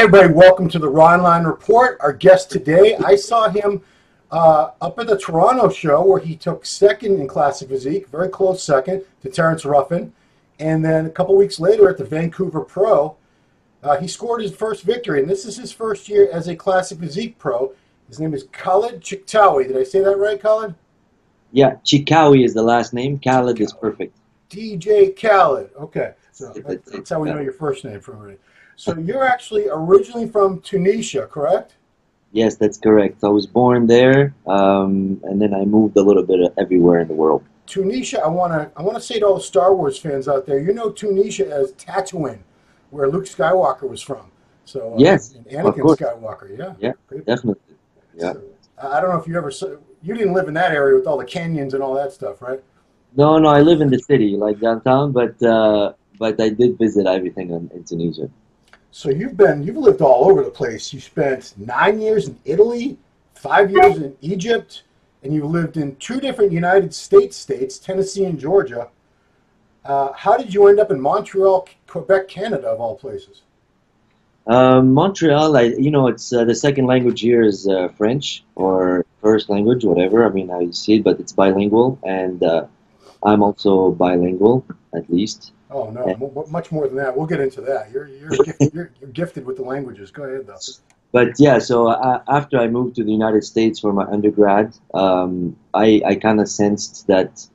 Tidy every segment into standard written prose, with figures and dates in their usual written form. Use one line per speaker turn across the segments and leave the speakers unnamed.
everybody, welcome to the Ronline Report. Our guest today, I saw him up at the Toronto show where he took second in classic physique, very close second to Terrence Ruffin. And then a couple weeks later at the Vancouver Pro, he scored his first victory. And this is his first year as a classic physique pro. His name is Khaled Chikhaoui. Did I say that right, Khaled?
Yeah, Chikhaoui is the last name. Khaled is perfect.
DJ Khaled. Okay, so that's how we know your first name from already. So you're actually originally from Tunisia, correct?
Yes, that's correct. I was born there, and then I moved a little bit everywhere in the world.
Tunisia, I wanna say to all the Star Wars fans out there, you know Tunisia as Tatooine, where Luke Skywalker was from. So
yes,
Anakin Skywalker, yeah.
Yeah, definitely. Yeah.
So, I don't know if you ever you didn't live in that area with all the canyons and all that stuff, right?
No, I live in the city, like downtown, but I did visit everything in Tunisia.
So you've lived all over the place. You spent 9 years in Italy, 5 years in Egypt, and you lived in 2 different United States, Tennessee and Georgia. How did you end up in Montreal, Quebec, Canada, of all places?
Montreal, it's the second language here is French, or first language, whatever. I mean, how you see it, but it's bilingual, and I'm also bilingual, at least.
Oh no, much more than that. We'll get into that. You're gifted with the languages. Go ahead, though.
But yeah, so after I moved to the United States for my undergrad, I kind of sensed that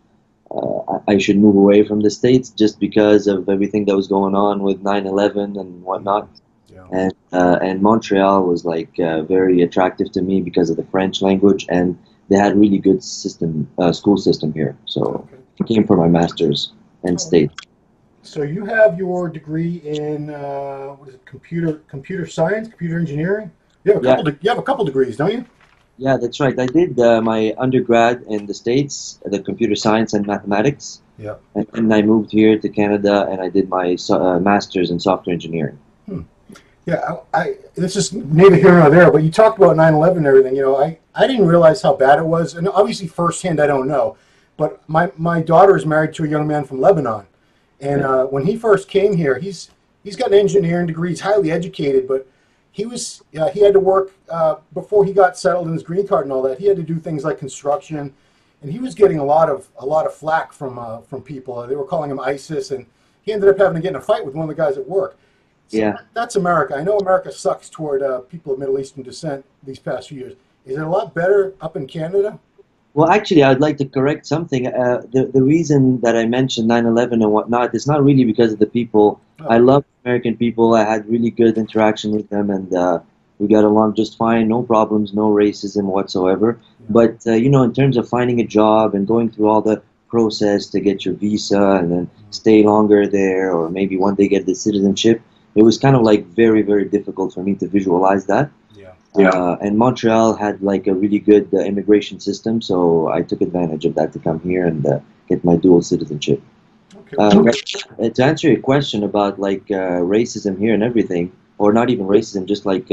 I should move away from the States just because of everything that was going on with 9/11 and whatnot. Yeah. And Montreal was like very attractive to me because of the French language, and they had really good school system here. So I came for my master's and stayed.
So you have your degree in what is it? Computer science, computer engineering. You have a couple degrees, don't you?
Yeah, that's right. I did my undergrad in the States, the computer science and mathematics.
Yeah.
And then I moved here to Canada, and I did my master's in software engineering.
Yeah, this is neither here nor there, but you talked about 9/11 and everything. You know, I didn't realize how bad it was, and obviously firsthand I don't know, but my daughter is married to a young man from Lebanon. And when he first came here, he's got an engineering degree. He's highly educated, but he had to work before he got settled in his green card and all that. He had to do things like construction, and he was getting a lot of flack from people. They were calling him ISIS, and he ended up having to get in a fight with one of the guys at work. So
yeah,
that's America. I know America sucks toward people of Middle Eastern descent these past few years. Is it a lot better up in Canada?
Well, actually, I'd like to correct something. The reason that I mentioned 9/11 and whatnot is not really because of the people. Oh. I love American people. I had really good interaction with them, and we got along just fine. No problems, no racism whatsoever. Yeah. But, in terms of finding a job and going through all the process to get your visa and then stay longer there, or maybe one day get the citizenship, it was kind of like very, very difficult for me to visualize that. And Montreal had like a really good immigration system, so I took advantage of that to come here and get my dual citizenship. Okay. To answer your question about like racism here and everything, or not even racism, just like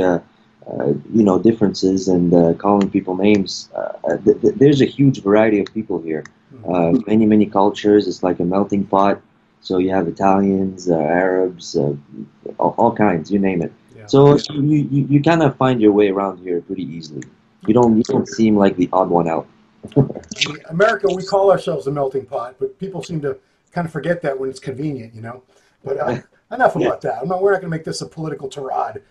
differences and calling people names. There's a huge variety of people here, many cultures. It's like a melting pot. So you have Italians, Arabs, all kinds, you name it. So you kind of find your way around here pretty easily. You don't seem like the odd one out.
In America, we call ourselves a melting pot, but people seem to kind of forget that when it's convenient, you know. But enough about that. We're not going to make this a political tirade.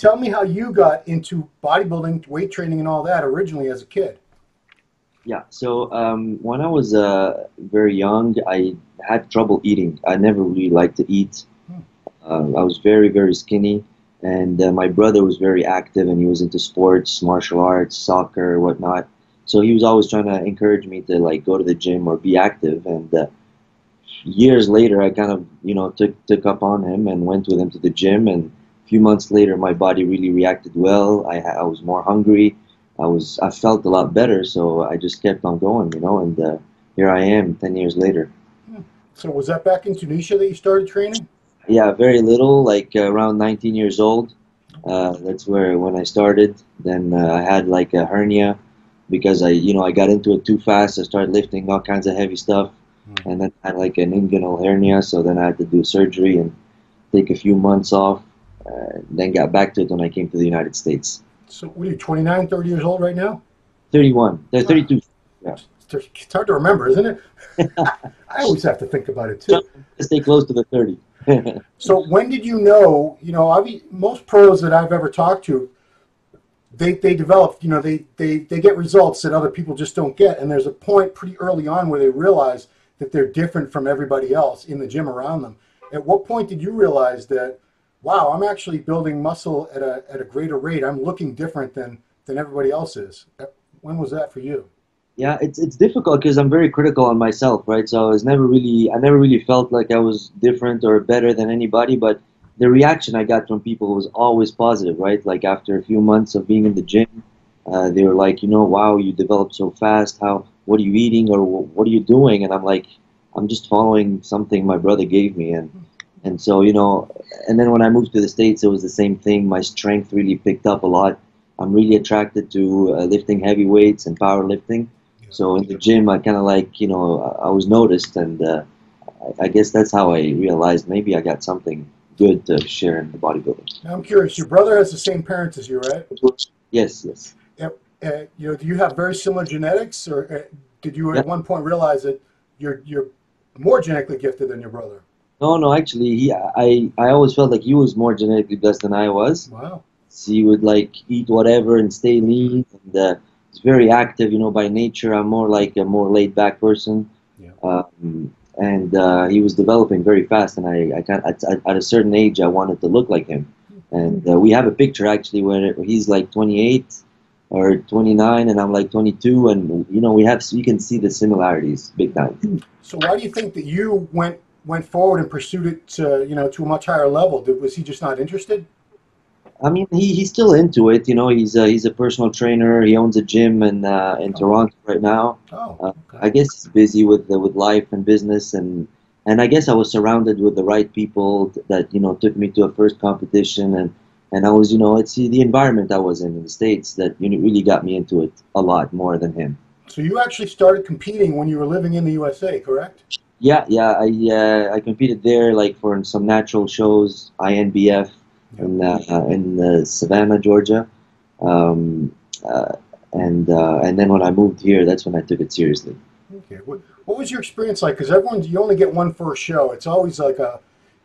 Tell me how you got into bodybuilding, weight training, and all that originally as a kid.
Yeah. So when I was very young, I had trouble eating. I never really liked to eat. I was very, very skinny. And my brother was very active, and he was into sports, martial arts, soccer, whatnot. So he was always trying to encourage me to like go to the gym or be active. And years later, I kind of took up on him and went with him to the gym. And a few months later, my body really reacted well. I was more hungry. I felt a lot better. So I just kept on going, And here I am, 10 years later.
So was that back in Tunisia that you started training?
Yeah, very little, like around 19 years old. That's when I started. Then I had like a hernia because I got into it too fast. I started lifting all kinds of heavy stuff, and then I had like an inguinal hernia. So then I had to do surgery and take a few months off. then got back to it when I came to the United States.
So what are you, 29, 30 years old right now?
31. They're 32. Yeah.
It's hard to remember, isn't it? I always have to think about it too.
Stay close to the 30.
So when did you know, most pros that I've ever talked to, they develop, they get results that other people just don't get. And there's a point pretty early on where they realize that they're different from everybody else in the gym around them. At what point did you realize that, wow, I'm actually building muscle at a greater rate. I'm looking different than everybody else is. When was that for you?
Yeah, it's difficult because I'm very critical on myself, right? So I never really felt like I was different or better than anybody, but the reaction I got from people was always positive, right? Like after a few months of being in the gym, they were like, wow, you developed so fast. What are you eating, or what are you doing? And I'm like, I'm just following something my brother gave me, and so and then when I moved to the States, it was the same thing. My strength really picked up a lot. I'm really attracted to lifting heavy weights and powerlifting. So in the gym, I kind of like, I was noticed, and I guess that's how I realized maybe I got something good to share in the bodybuilding.
Now I'm curious, your brother has the same parents as you, right?
Yes, yes.
Do you have very similar genetics, or did you at one point realize that you're more genetically gifted than your brother?
No, actually, I always felt like he was more genetically blessed than I was.
Wow.
So he would like eat whatever and stay lean, and he's very active, by nature. I'm more like a more laid back person. Yeah. And he was developing very fast, and at a certain age, I wanted to look like him. And we have a picture actually where he's like 28 or 29, and I'm like 22, and you can see the similarities big time.
So why do you think that you went forward and pursued it to a much higher level? Was he just not interested?
I mean, he's still into it. He's a personal trainer. He owns a gym in Toronto right now.
Oh, okay.
I guess he's busy with life and business, and I guess I was surrounded with the right people that took me to a first competition, and I was it's the environment I was in the States that really got me into it a lot more than him.
So you actually started competing when you were living in the USA, correct?
Yeah. I competed there like for some natural shows, INBF. In Savannah, Georgia, and then when I moved here, that's when I took it seriously.
Okay, what was your experience like? Because you only get one first show. It's always like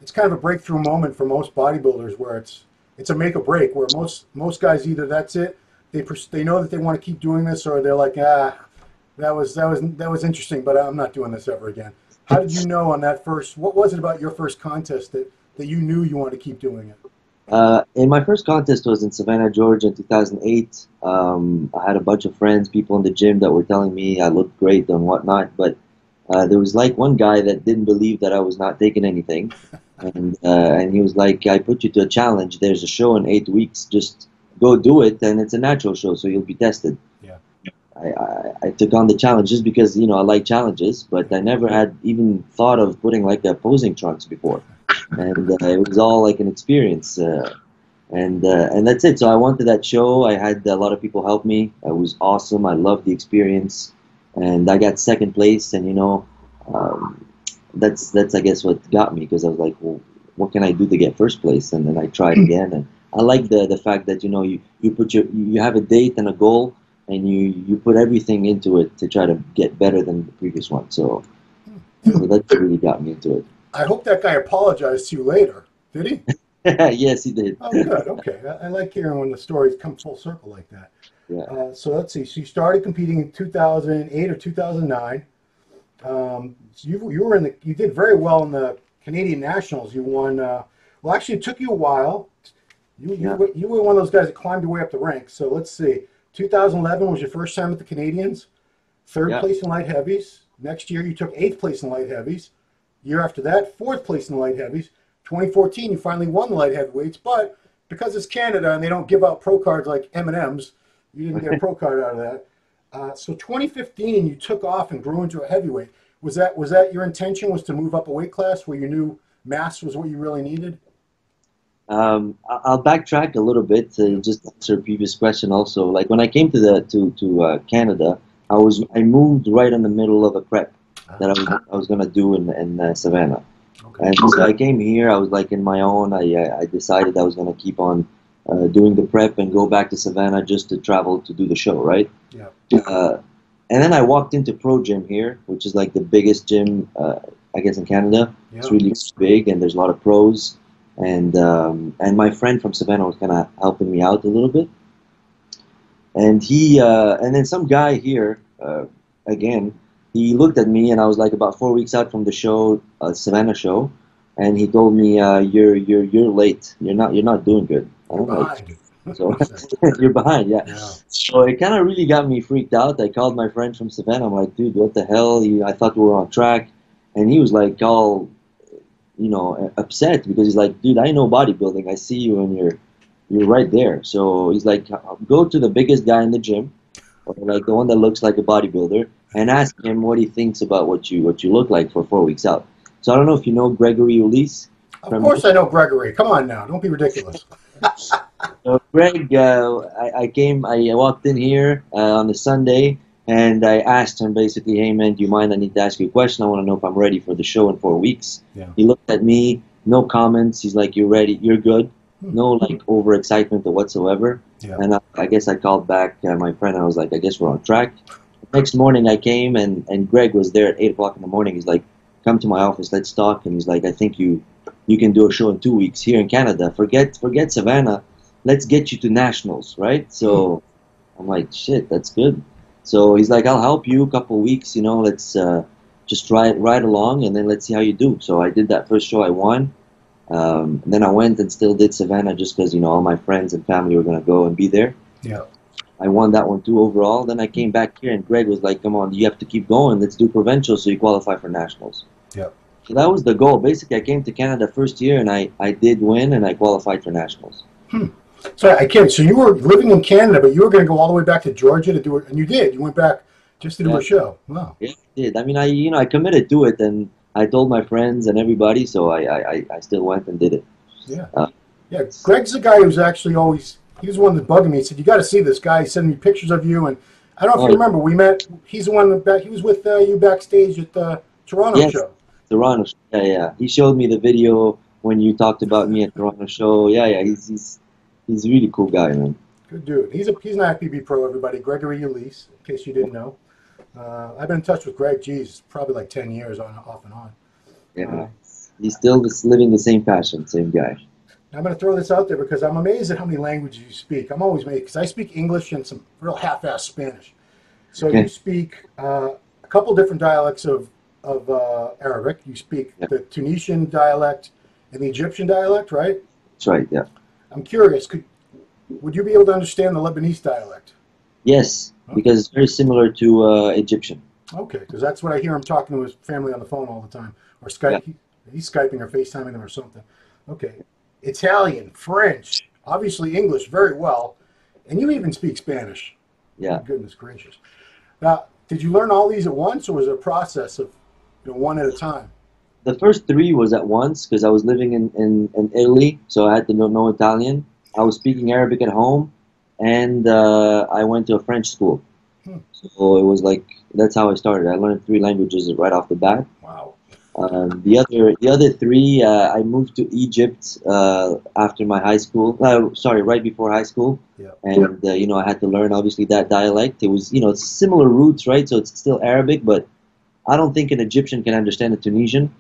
it's kind of a breakthrough moment for most bodybuilders, where it's a make or break. Where most guys either that's it, they know that they want to keep doing this, or they're like, that was interesting, but I'm not doing this ever again. How did you know on that first? What was it about your first contest that you knew you wanted to keep doing it?
And my first contest was in Savannah, Georgia in 2008. I had a bunch of friends, people in the gym that were telling me I looked great and whatnot, but there was like one guy that didn't believe that I was not taking anything, and he was like, I put you to a challenge. There's a show in 8 weeks. Just go do it, and it's a natural show, so you'll be tested. Yeah. I took on the challenge just because, I like challenges, but I never had even thought of putting like a posing trunks before. And it was all like an experience, and that's it. So I went to that show. I had a lot of people help me. It was awesome. I loved the experience, and I got second place. And that's I guess what got me, because I was like, well, what can I do to get first place? And then I tried again, and I like the fact that you have a date and a goal, and you put everything into it to try to get better than the previous one. So that really got me into it.
I hope that guy apologized to you later. Did he?
Yes, he did.
Oh, good. Okay. I like hearing when the stories come full circle like that.
Yeah.
So let's see. So you started competing in 2008 or 2009. So you did very well in the Canadian Nationals. You won. Well, actually, it took you a while. You were one of those guys that climbed your way up the ranks. So let's see. 2011 was your first time at the Canadians. Third place in light heavies. Next year, you took 8th place in light heavies. Year after that, 4th place in the light heavies. 2014, you finally won the light heavyweights, but because it's Canada and they don't give out pro cards like M&Ms, you didn't get a pro card out of that. So 2015, you took off and grew into a heavyweight. Was that your intention, was to move up a weight class where you knew mass was what you really needed?
I'll backtrack a little bit to just answer a previous question also. Like when I came to Canada, I moved right in the middle of a prep that I was going to do in Savannah.
Okay.
And so I came here. I was like in my own. I decided I was gonna keep on doing the prep and go back to Savannah just to travel to do the show, right?
Yeah.
Uh, and then I walked into Pro Gym here, which is like the biggest gym, I guess, in Canada. It's
Yeah.
really big, and there's a lot of pros. And my friend from Savannah was kind of helping me out a little bit. And then some guy here, again, he looked at me, and I was like about 4 weeks out from the show, Savannah show, and he told me, "You're late. You're not doing good."
You're
I'm like,
behind.
so you're behind, yeah.
Yeah.
So it kind of really got me freaked out. I called my friend from Savannah. I'm like, "Dude, what the hell? I thought we were on track," and he was like all, upset because he's like, "Dude, I know bodybuilding. I see you, and you're right there." So he's like, "Go to the biggest guy in the gym, or like the one that looks like a bodybuilder, and ask him what he thinks about what you look like for 4 weeks out." So I don't know if you know Gregory Ulysse.
Of course I know Gregory. Come on now. Don't be ridiculous.
So Greg, I walked in here on a Sunday, and I asked him basically, "Hey man, do you mind? I need to ask you a question. I want to know if I'm ready for the show in 4 weeks."
Yeah.
He looked at me, no comments. He's like, "You're ready. You're good." No like overexcitement or whatsoever.
Yeah.
And I guess I called back my friend. I was like, "I guess we're on track." Next morning I came, and Greg was there at 8 o'clock in the morning. He's like, "Come to my office, let's talk." And he's like, "I think you can do a show in 2 weeks here in Canada. Forget Savannah. Let's get you to nationals, right?" So I'm like, "Shit, that's good." So he's like, "I'll help you a couple weeks. Let's just try it right along, and then let's see how you do." So I did that first show. I won. And then I went and still did Savannah just because all my friends and family were gonna go and be there.
Yeah.
I won that one too overall. Then I came back here, and Greg was like, "Come on, you have to keep going. Let's do provincial so you qualify for nationals."
Yeah.
So that was the goal. Basically, I came to Canada first year, and I did win, and I qualified for nationals.
So I can't. So you were living in Canada, but you were going to go all the way back to Georgia to do it, and you did. You went back just to do
Yeah.
a show. Wow.
Yeah, I did. I mean, I committed to it, and I told my friends and everybody, so I still went and did it.
Yeah.
Uh,
Yeah. Greg's the guy who's actually always. He was the one that bugging me. He said, "You got to see this guy." He sent me pictures of you, and I don't know if you remember. We met. He's the one that back. He was with you backstage at the Toronto
Yes.
show.
Toronto, yeah. He showed me the video when you talked about me at Toronto show. Yeah. He's a really cool guy, man.
Good dude. He's an IFBB pro. Everybody, Gregory Ulysse. In case you didn't know, I've been in touch with Greg. Geez, probably like 10 years off and on.
Yeah. He's still living the same passion, same guy.
I'm going to throw this out there because I'm amazed at how many languages you speak. I'm always amazed because I speak English and some real half-assed Spanish. So
Okay.
you speak a couple different dialects of Arabic. You speak the Tunisian dialect and the Egyptian dialect, right?
That's right, yeah.
I'm curious. Would you be able to understand the Lebanese dialect?
Yes, because it's very similar to Egyptian.
Okay, because that's what I hear him talking to his family on the phone all the time, or Skype.
Yeah.
He's Skyping or FaceTiming them or something. Okay, Italian, French, obviously English very well, and you even speak Spanish.
Yeah.
Goodness gracious. Now, did you learn all these at once, or was it a process of one at a time?
The first 3 was at once because I was living in Italy, so I had to know Italian. I was speaking Arabic at home, and I went to a French school. So it was like, that's how I started. I learned 3 languages right off the bat.
Wow.
The other 3, I moved to Egypt after my high school. Right before high school.
Yeah.
And I had to learn obviously that dialect. It was it's similar roots, right? So it's still Arabic, but I don't think an Egyptian can understand a Tunisian.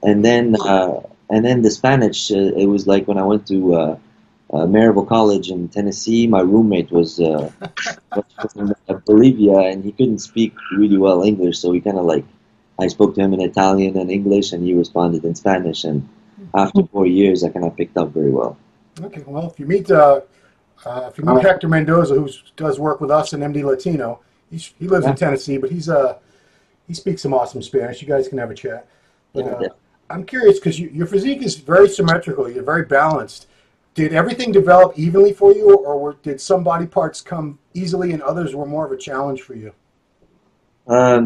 And then the Spanish. It was like when I went to Maryville College in Tennessee. My roommate was from Bolivia, and he couldn't speak really well English, so he kind of like. I spoke to him in Italian and English, and he responded in Spanish. And after 4 years, I kind of picked up very well.
Okay, well, if you meet Hector Mendoza, who does work with us in MD Latino, he lives in Tennessee, but he speaks some awesome Spanish. You guys can have a chat. But I'm curious because your physique is very symmetrical. You're very balanced. Did everything develop evenly for you, or did some body parts come easily and others were more of a challenge for you?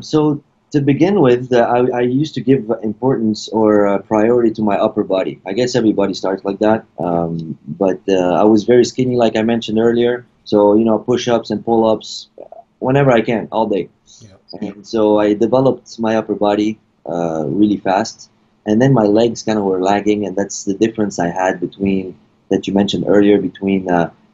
So to begin with, I used to give importance or priority to my upper body. I guess everybody starts like that. But I was very skinny, like I mentioned earlier. So, push-ups and pull-ups whenever I can, all day.
Yeah.
And so I developed my upper body really fast, and then my legs kind of were lagging, and that's the difference I had between that you mentioned earlier between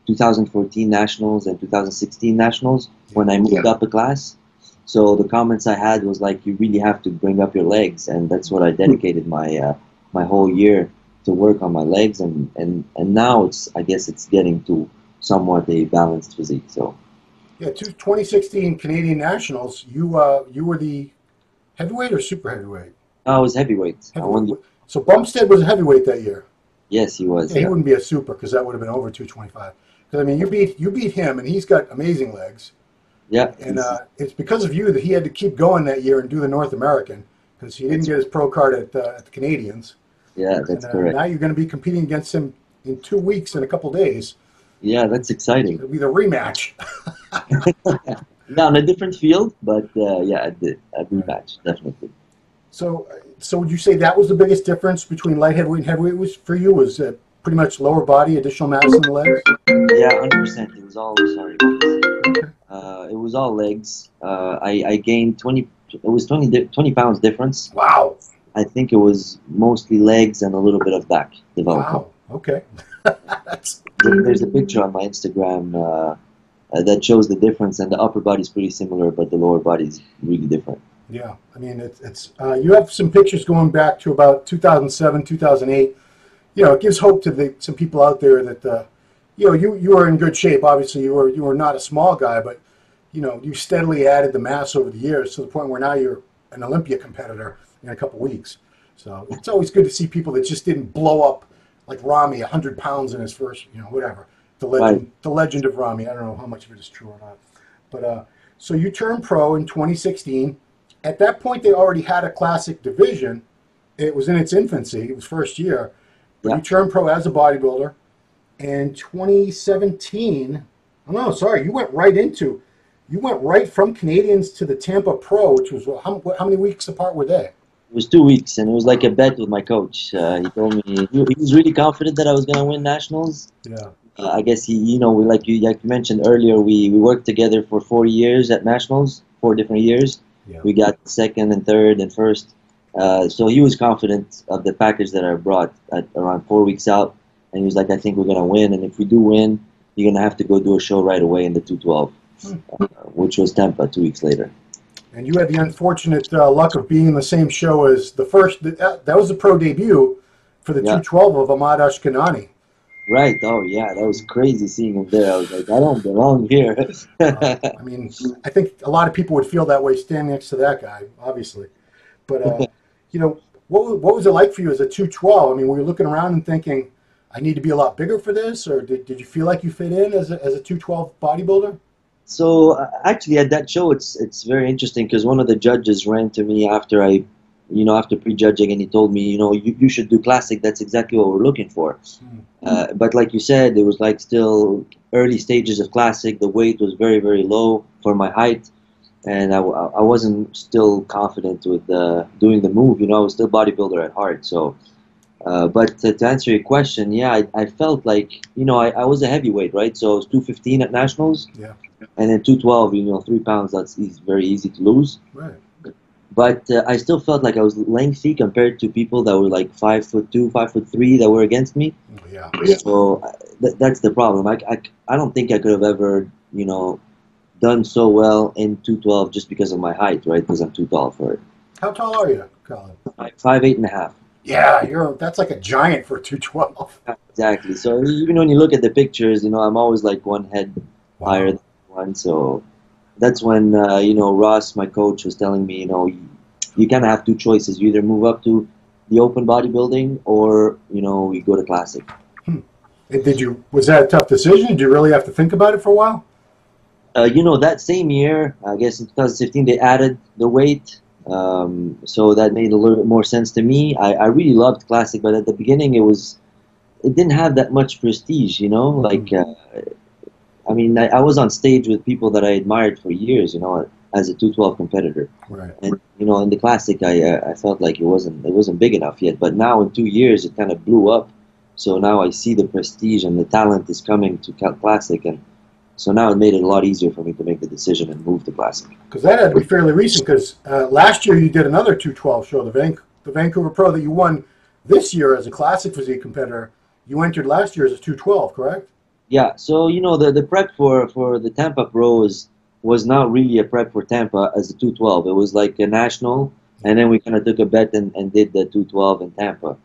2014 nationals and 2016 nationals when I moved up a class. So the comments I had was like, you really have to bring up your legs, and that's what I dedicated my whole year to work on my legs, and now I guess it's getting to somewhat a balanced physique. So
Yeah, 2016 Canadian Nationals. You were the heavyweight or super heavyweight?
I was heavyweight. I won the,
Heavyweight. So Bumstead was a heavyweight that year.
yes, he was.
Yeah, he
Yeah,
wouldn't be a super because that would have been over 225. Because I mean, you beat him, and he's got amazing legs.
yeah,
And it's because of you that he had to keep going that year and do the North American because he didn't get his pro card at the Canadians.
yeah,
And
that's correct.
now you're going to be competing against him in 2 weeks in a couple days.
Yeah, that's exciting.
It'll be the rematch.
Yeah, on a different field, but yeah, a
Right.
rematch definitely.
So would you say that was the biggest difference between light heavyweight and heavyweight was for you? Was pretty much lower body, additional mass in the legs?
Yeah, 100%. It was all sorry. It was all legs. I gained 20. It was 20 pounds difference.
Wow.
I think it was mostly legs and a little bit of back development.
Wow. Okay. That's
There's a picture on my Instagram that shows the difference, and the upper body is pretty similar, but the lower body is really different.
Yeah. I mean, it's you have some pictures going back to about 2007, 2008. It gives hope to some people out there that you are in good shape. Obviously, you were not a small guy, but you steadily added the mass over the years to the point where now you're an Olympia competitor in a couple weeks. So it's always good to see people that just didn't blow up like Rami, 100 pounds in his first, whatever.
Right.
The legend of Rami. I don't know how much of it is true or not. But so you turned pro in 2016. At that point, they already had a classic division. It was in its infancy. It was first year. But
Yeah.
you turned pro as a bodybuilder. And 2017, oh no, sorry, you went right from Canadians to the Tampa Pro, which was how many weeks apart were they?
It was 2 weeks, and it was like a bet with my coach. He told me he was really confident that I was going to win nationals.
Yeah.
I guess like you mentioned earlier, we worked together for 4 years at nationals, 4 different years.
Yeah.
We got second and third and first. So he was confident of the package that I brought at around 4 weeks out, and he was like, "I think we're gonna win, and if we do win, you're gonna have to go do a show right away in the 212," which was Tampa 2 weeks later.
And you had the unfortunate luck of being in the same show as the first. That was the pro debut for the
Yeah.
212 of Ahmad Ashkenani.
Right. Oh yeah, that was crazy seeing him there. I was like, I don't belong here.
I mean, I think a lot of people would feel that way standing next to that guy, obviously. But what was it like for you as a 212? I mean, were you looking around and thinking, I need to be a lot bigger for this, or did you feel like you fit in as a 212 bodybuilder?
So actually, at that show, it's very interesting because one of the judges ran to me after after prejudging, and he told me, you should do classic. That's exactly what we're looking for. But like you said, it was like still early stages of classic. The weight was very, very low for my height, and I wasn't still confident with doing the move. I was still bodybuilder at heart. So, but to answer your question, yeah, I felt like I was a heavyweight, right? So I was 215 at nationals.
Yeah.
And then 212, 3 pounds, that's very easy to lose.
Right.
But I still felt like I was lengthy compared to people that were like 5'2", 5'3", that were against me.
Yeah.
So that's the problem. I don't think I could have ever, done so well in 212 just because of my height, right? Because I'm too tall for it.
How tall are you, Colin?
Like 5'8.5".
Yeah, that's like a giant for a 212.
Exactly. So even when you look at the pictures, I'm always like one head higher than one. So that's when Ross, my coach, was telling me, you kind of have two choices. You either move up to the open bodybuilding, or we go to classic.
And was that a tough decision? Did you really have to think about it for a while?
That same year, I guess in 2015, they added the weight, so that made a little bit more sense to me. I really loved classic, but at the beginning, it didn't have that much prestige, like. I mean, I was on stage with people that I admired for years, as a 212 competitor.
Right.
And in the classic, I felt like it wasn't big enough yet. But now in 2 years, it kind of blew up. So now I see the prestige and the talent is coming to classic, and
So now it made it a lot easier for me to make the decision and move to classic.
Because that had to be fairly recent. Because last year you did another 212 show, the Vancouver Pro that you won this year as a classic physique competitor. You entered last year as a 212, correct?
Yeah. So you know the prep for the Tampa Pro was not really a prep for Tampa as a 212. It was like a national, and then we kind of took a bet and did the 212 in Tampa.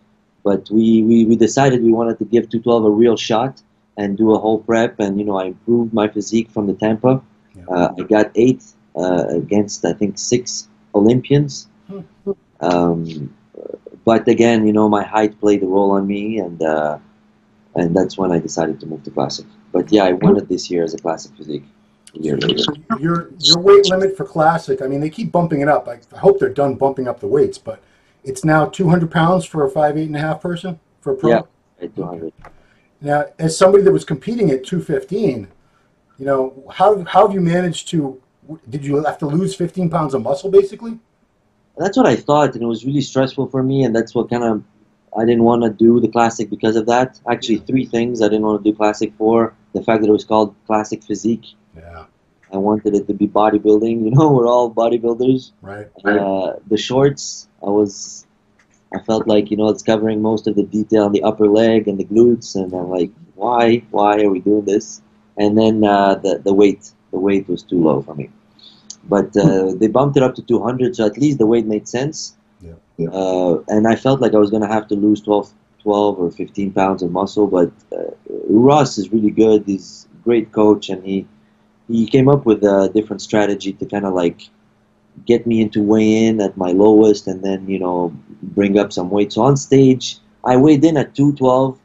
But we decided we wanted to give 212 a real shot and do a whole prep, and you know I improved my physique from the Tampa.
Yeah.
I got 8th against I think 6 Olympians. But again, you know my height played a role on me, and that's when I decided to move to classic. But yeah, I won it this year as a classic physique. A year later.
Your weight limit for classic, I mean, they keep bumping it up. I hope they're done bumping up the weights, but it's now 200 pounds for a 5'8.5" person for a pro.
Yeah, at 200.
Now, as somebody that was competing at 215, you know, how have you managed to? Did you have to lose 15 pounds of muscle basically?
That's what I thought, and it was really stressful for me, and that's what kind of I didn't want to do the classic because of that. Actually, 3 things I didn't want to do classic for: the fact that it was called classic physique.
Yeah.
I wanted it to be bodybuilding. You know, we're all bodybuilders.
Right.
The shorts, I felt like, you know, it's covering most of the detail on the upper leg and the glutes, and I'm like, why are we doing this? And then the weight was too low for me. But they bumped it up to 200, so at least the weight made sense.
Yeah.
And I felt like I was going to have to lose 12 or 15 pounds of muscle, but Ross is really good. He's a great coach, and he came up with a different strategy to kind of like get me into weigh-in at my lowest and then, you know, bring up some weight. So on stage, I weighed in at 212,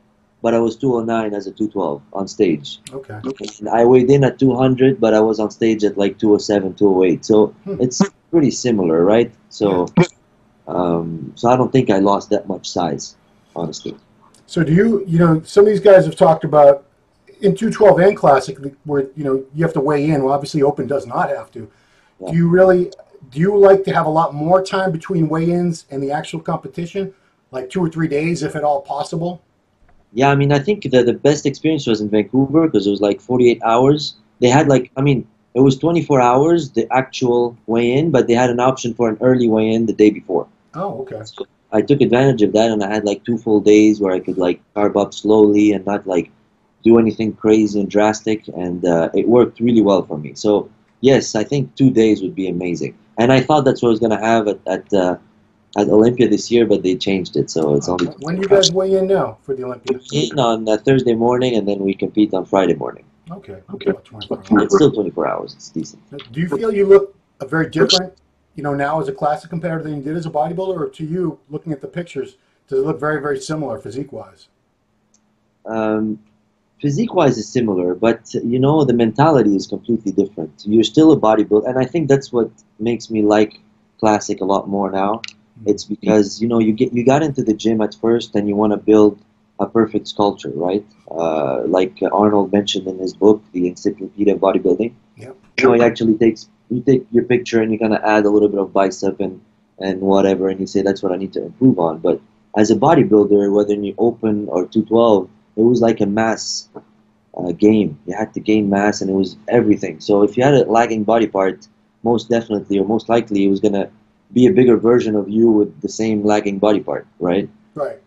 but I was 209 as a 212 on stage.
Okay.
And I weighed in at 200, but I was on stage at like 207, 208. So it's pretty similar, right? So, so I don't think I lost that much size, honestly.
So do you know, some of these guys have talked about in 212 and classic where, you know, you have to weigh in. Well, obviously open does not have to.
Yeah.
Do you like to have a lot more time between weigh-ins and the actual competition, like 2 or 3 days, if at all possible?
Yeah, I mean, I think the best experience was in Vancouver because it was like 48 hours. They had like, I mean, it was 24 hours, the actual weigh-in, but they had an option for an early weigh-in the day before.
Oh, okay.
So I took advantage of that, and I had like 2 full days where I could like carb up slowly and not like do anything crazy and drastic, and it worked really well for me. So yes, I think 2 days would be amazing. And I thought that's what I was going to have at Olympia this year, but they changed it, so it's only.
When do you guys weigh in now for the Olympia?
In on Thursday morning, and then we compete on Friday morning.
Okay. About 24 hours.
It's still 24 hours. It's decent.
Do you feel you look very different, you know, now as a classic competitor than you did as a bodybuilder, or to you, looking at the pictures, does it look very, very similar physique-wise?
Physique-wise is similar, but you know the mentality is completely different. You're still a bodybuilder, and I think that's what makes me like classic a lot more now. It's because, you know, you got into the gym at first and you want to build a perfect sculpture, right? Like Arnold mentioned in his book, The Encyclopedia of Bodybuilding.
Yep.
You know, you take your picture and you kind of add a little bit of bicep and whatever, and you say that's what I need to improve on. But as a bodybuilder, whether you open or 212, it was like a mass game. You had to gain mass, and it was everything. So if you had a lagging body part, most definitely or most likely it was going to be a bigger version of you with the same lagging body part, right?
Right.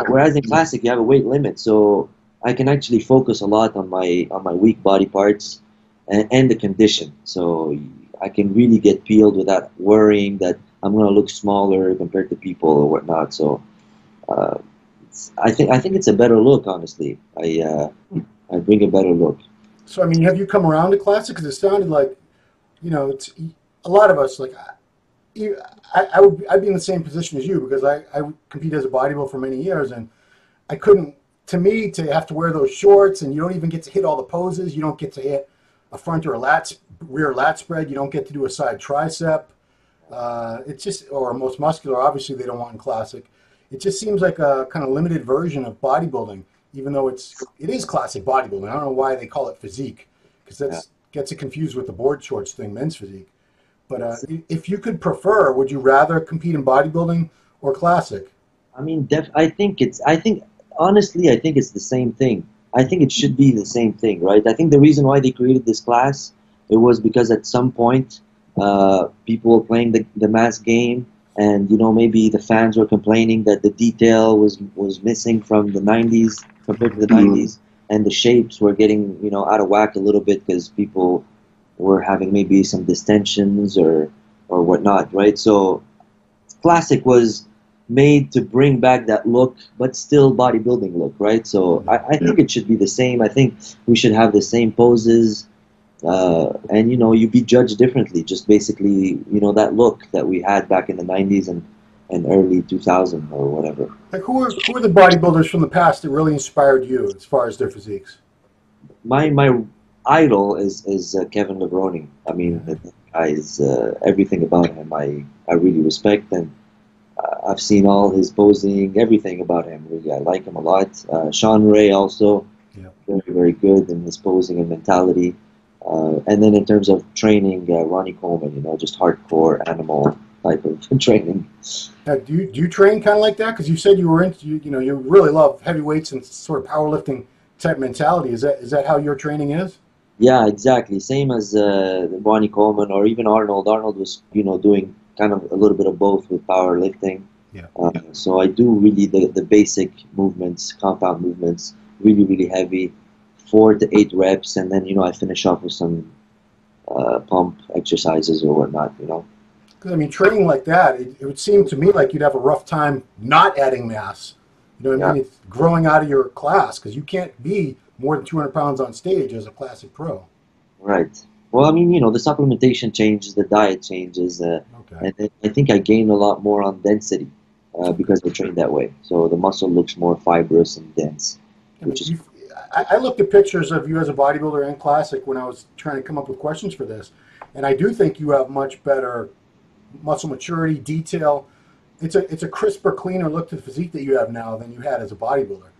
Whereas in classic, you have a weight limit, so I can actually focus a lot on my weak body parts and the condition. So I can really get peeled without worrying that I'm going to look smaller compared to people or whatnot. So I think it's a better look, honestly. I bring a better look.
So, I mean, have you come around to classic? Because it sounded like, you know, it's a lot of us, like, I'd be in the same position as you, because I compete as a bodybuilder for many years, and I couldn't, to me, to have to wear those shorts, and you don't even get to hit all the poses. You don't get to hit a front or a rear lat spread. You don't get to do a side tricep. It's just, or most muscular, obviously they don't want in classic. It just seems like a kind of limited version of bodybuilding, even though it is classic bodybuilding. I don't know why they call it physique, because that gets it confused with the board shorts thing, men's physique. But if you could prefer, would you rather compete in bodybuilding or classic?
I mean, honestly, I think it's the same thing. I think it should be the same thing, right? I think the reason why they created this class, it was because at some point people were playing the mass game, and maybe the fans were complaining that the detail was missing from the 90s compared to the 90s, and the shapes were getting out of whack a little bit because people were having maybe some distensions or whatnot, right? So Classic was made to bring back that look, but still bodybuilding look, right? So I think it should be the same. I think we should have the same poses, and you be judged differently. Just basically, that look that we had back in the 90s and early 2000 or whatever.
Like who are the bodybuilders from the past that really inspired you as far as their physiques?
My idol is Kevin Levrone. I mean, the guy is everything about him. I really respect, and I've seen all his posing, everything about him. Really, I like him a lot. Sean Ray also, very, very good in his posing and mentality. And then in terms of training, Ronnie Coleman, just hardcore animal type of training.
Now, do you train kind of like that? Because you said you were into you really love heavyweights and sort of powerlifting type mentality. Is that how your training is?
Yeah, exactly. Same as Ronnie Coleman or even Arnold. Arnold was doing kind of a little bit of both with powerlifting.
Yeah.
So I do really the basic movements, compound movements, really, really heavy, 4 to 8 reps, and then I finish off with some pump exercises or whatnot.
Because I mean, training like that, it would seem to me like you'd have a rough time not adding mass. You know what I mean? It's growing out of your class, because you can't be more than 200 pounds on stage as a classic pro.
Right. Well, I mean, the supplementation changes, the diet changes, and I think I gained a lot more on density because I trained that way. So the muscle looks more fibrous and dense.
I looked at pictures of you as a bodybuilder and classic when I was trying to come up with questions for this, and I do think you have much better muscle maturity, detail. It's a crisper, cleaner look to the physique that you have now than you had as a bodybuilder.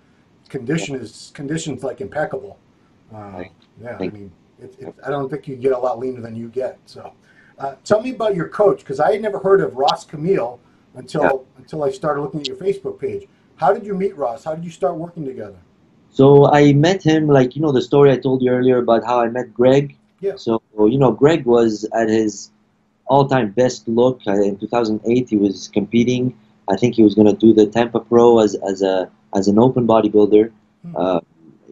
Condition's like impeccable. I mean, I don't think you get a lot leaner than you get. So, tell me about your coach, because I had never heard of Ross Camille until I started looking at your Facebook page. How did you meet Ross? How did you start working together?
So I met him, like, the story I told you earlier about how I met Greg.
Yeah.
So, Greg was at his all-time best look. In 2008, he was competing. I think he was going to do the Tampa Pro as an open bodybuilder.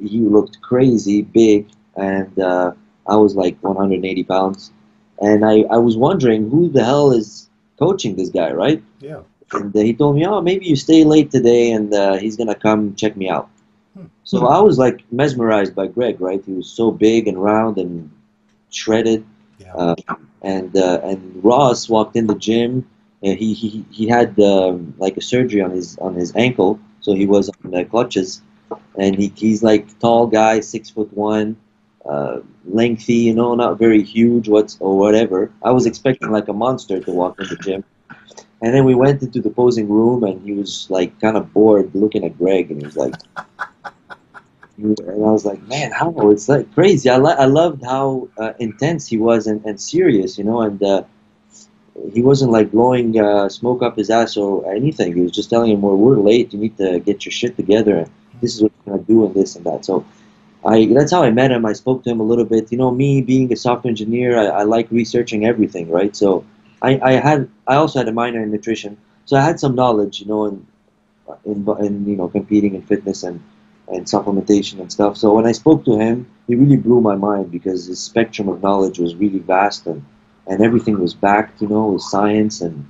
He looked crazy big, and I was like 180 pounds. And I was wondering who the hell is coaching this guy, right?
Yeah.
And he told me, oh, maybe you stay late today, and he's going to come check me out. So I was like mesmerized by Greg, right? He was so big and round and shredded.
Yeah.
And Ross walked in the gym. And he had like a surgery on his ankle, so he was on the clutches. And he's like tall guy, 6'1", lengthy, not very huge or whatever. I was expecting like a monster to walk in the gym. And then we went into the posing room, and he was like kind of bored looking at Greg, and he was like, and I was like, man, how? It's like crazy. I loved how intense he was and serious, and he wasn't like blowing smoke up his ass or anything. He was just telling him, well, we're late. You need to get your shit together. And this is what you're going to do and this and that. So that's how I met him. I spoke to him a little bit. Me being a software engineer, I like researching everything, right? So I also had a minor in nutrition. So I had some knowledge, in competing in fitness and supplementation and stuff. So when I spoke to him, he really blew my mind because his spectrum of knowledge was really vast, and everything was backed, with science, and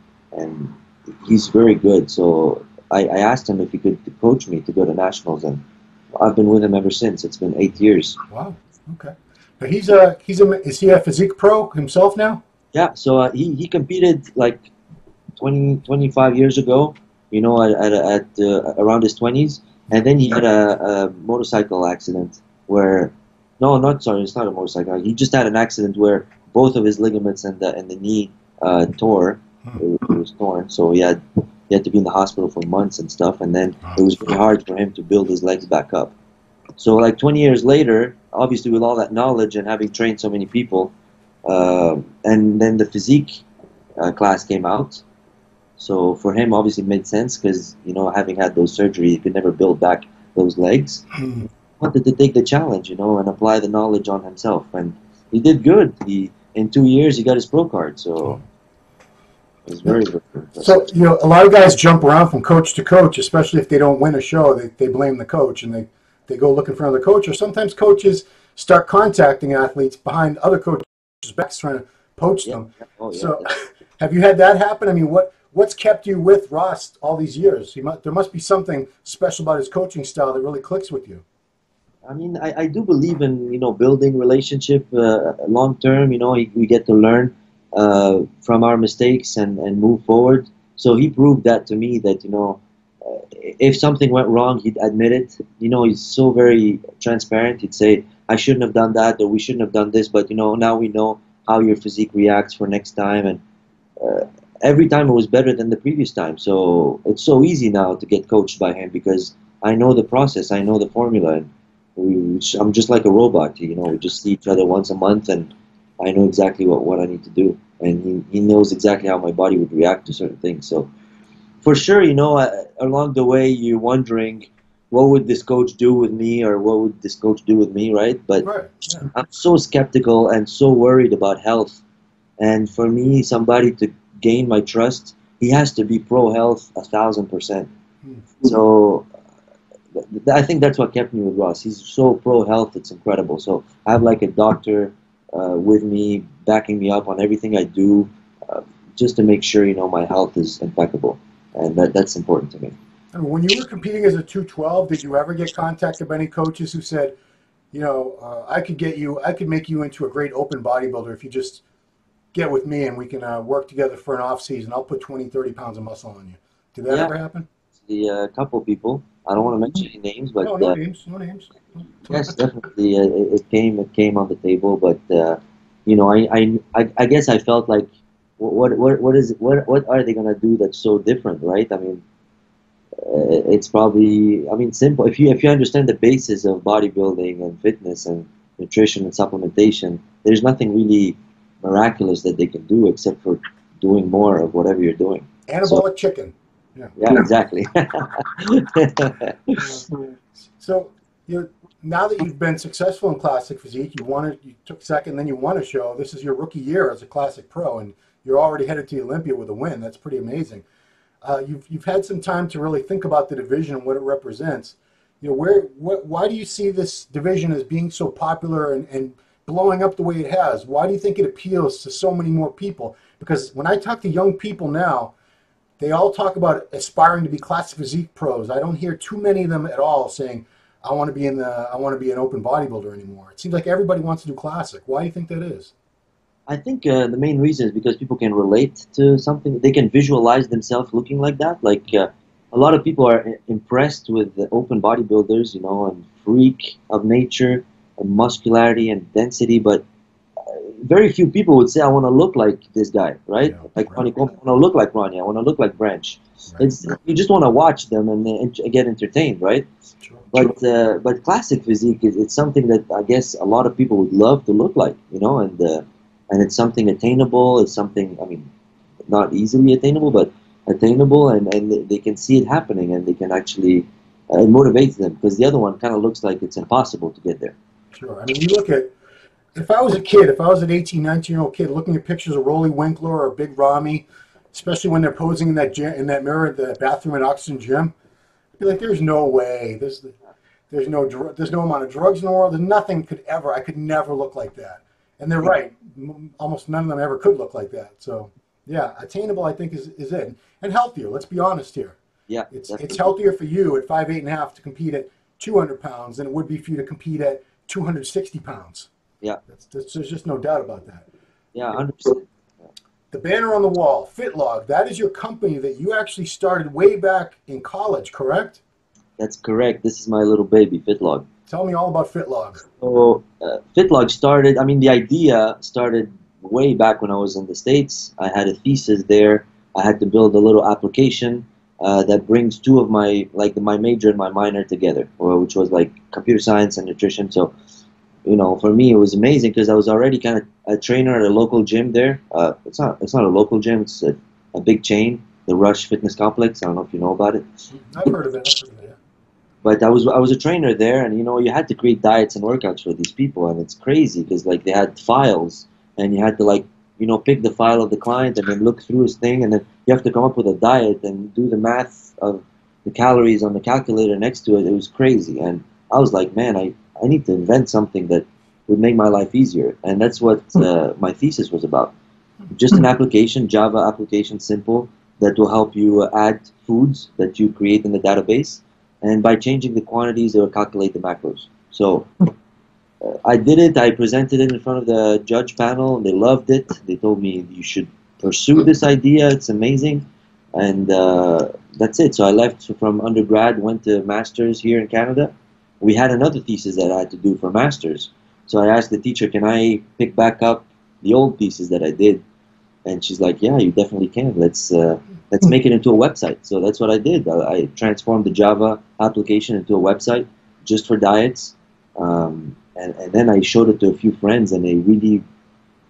he's very good. So I asked him if he could coach me to go to nationals, and I've been with him ever since. It's been 8 years.
Wow. Okay. Now is he a Physique Pro himself now?
Yeah. So he competed like 25 years ago, at around his 20s. And then he had a motorcycle accident where, it's not a motorcycle. He just had an accident where both of his ligaments and the knee tore. It was torn, so he had to be in the hospital for months and stuff. And then it was very hard for him to build his legs back up. So like 20 years later, obviously with all that knowledge and having trained so many people, and then the physique class came out. So for him, obviously, it made sense because, having had those surgery, he could never build back those legs. wanted to take the challenge, you know, and apply the knowledge on himself. And he did good. In 2 years, he got his pro card. So it was very, very impressive.
So, you know, a lot of guys jump around from coach to coach, especially if they don't win a show. They blame the coach and they go looking for another coach. Or sometimes coaches start contacting athletes behind other coaches' backs trying to poach them.
Oh, yeah.
So, have you had that happen? I mean, what's kept you with Ross all these years? There must be something special about his coaching style that really clicks with you.
I mean, I do believe in, you know, building relationship long term. You know, we get to learn from our mistakes and move forward. So he proved that to me that, you know, if something went wrong, he'd admit it. You know, he's so very transparent. He'd say, I shouldn't have done that, or we shouldn't have done this, but, you know, now we know how your physique reacts for next time. And every time it was better than the previous time. So it's so easy now to get coached by him because I know the process, I know the formula. And I'm just like a robot, you know, we just see each other once a month and I know exactly what I need to do. And he knows exactly how my body would react to certain things. So for sure, you know, along the way, you're wondering, what would this coach do with me, or what would this coach do with me, right? But
Right. Yeah.
I'm so skeptical and so worried about health. And for me, somebody to gain my trust, he has to be pro health 1,000%. So I think that's what kept me with Ross. He's so pro health, it's incredible. So I have like a doctor with me, backing me up on everything I do, just to make sure, you know, my health is impeccable. And that's important to me.
I mean, when you were competing as a 212, did you ever get contacted by any coaches who said, you know, I could make you into a great open bodybuilder if you just get with me and we can work together for an off season. I'll put 20, 30 pounds of muscle on you. Did that ever happen?
A couple people. I don't want to mention any names, but
no names. No names.
yes, definitely, it came on the table. But you know, I guess I felt like, what are they gonna do that's so different, right? I mean, it's probably, I mean, simple. If you understand the basis of bodybuilding and fitness and nutrition and supplementation, there's nothing really miraculous that they can do except for doing more of whatever you're doing.
Anabolic chicken. Yeah.
Yeah, exactly.
So now that you've been successful in classic physique, you took second, then you won a show. This is your rookie year as a classic pro, and you're already headed to Olympia with a win. That's pretty amazing. You've had some time to really think about the division and what it represents. You know, why do you see this division as being so popular and blowing up the way it has? Why do you think it appeals to so many more people? Because when I talk to young people now, they all talk about aspiring to be classic physique pros. I don't hear too many of them at all saying, I want to be an open bodybuilder anymore. It seems like everybody wants to do classic. Why do you think that is?
I think the main reason is because people can relate to something. They can visualize themselves looking like that. Like a lot of people are impressed with the open bodybuilders, you know, and freak of nature and muscularity and density, but very few people would say, I want to look like this guy, right?
Yeah,
like
right.
Ronnie, I want to look like Ronnie. I want to look like Branch.
Right.
You just want to watch them and get entertained, right?
Sure.
But classic physique it's something that I guess a lot of people would love to look like, you know, and it's something attainable. It's something, I mean, not easily attainable, but attainable, and they can see it happening, and they can actually it motivates them, because the other one kind of looks like it's impossible to get there.
Sure. I mean, you look at, if I was a kid, if I was an 18, 19-year-old kid looking at pictures of Rolly Winkler or Big Ramy, especially when they're posing in that mirror at the bathroom at Oxygen Gym, I'd be like, there's no way. There's no amount of drugs in the world. I could never look like that. And they're right. Almost none of them ever could look like that. So, yeah, attainable, I think, is it. And healthier. Let's be honest here.
Yeah,
it's healthier for you at 5'8.5" to compete at 200 pounds than it would be for you to compete at 260 pounds.
Yeah.
There's just no doubt about that.
Yeah, 100%.
The banner on the wall, FitLog, that is your company that you actually started way back in college, correct?
That's correct. This is my little baby, FitLog.
Tell me all about FitLog.
So FitLog started, I mean, the idea started way back when I was in the States. I had a thesis there. I had to build a little application that brings two of my major and my minor together, which was like computer science and nutrition. So, you know, for me, it was amazing because I was already kind of a trainer at a local gym there. It's not a local gym. It's a big chain, the Rush Fitness Complex. I don't know if you know about it.
I've heard of it. Yeah.
but I was a trainer there, and you had to create diets and workouts for these people, and it's crazy because like they had files, and you had to like pick the file of the client and then look through his thing, and then you have to come up with a diet and do the math of the calories on the calculator next to it. It was crazy, and I was like, man, I need to invent something that would make my life easier, and that's what my thesis was about. Just an application, Java application, simple, that will help you add foods that you create in the database, and by changing the quantities, it will calculate the macros. So I did it. I presented it in front of the judge panel, and they loved it. They told me you should pursue this idea. It's amazing, and that's it. So I left from undergrad, went to master's here in Canada. We had another thesis that I had to do for master's. So I asked the teacher, can I pick back up the old thesis that I did? And she's like, yeah, you definitely can. Let's make it into a website. So that's what I did. I transformed the Java application into a website just for diets. And then I showed it to a few friends, and they really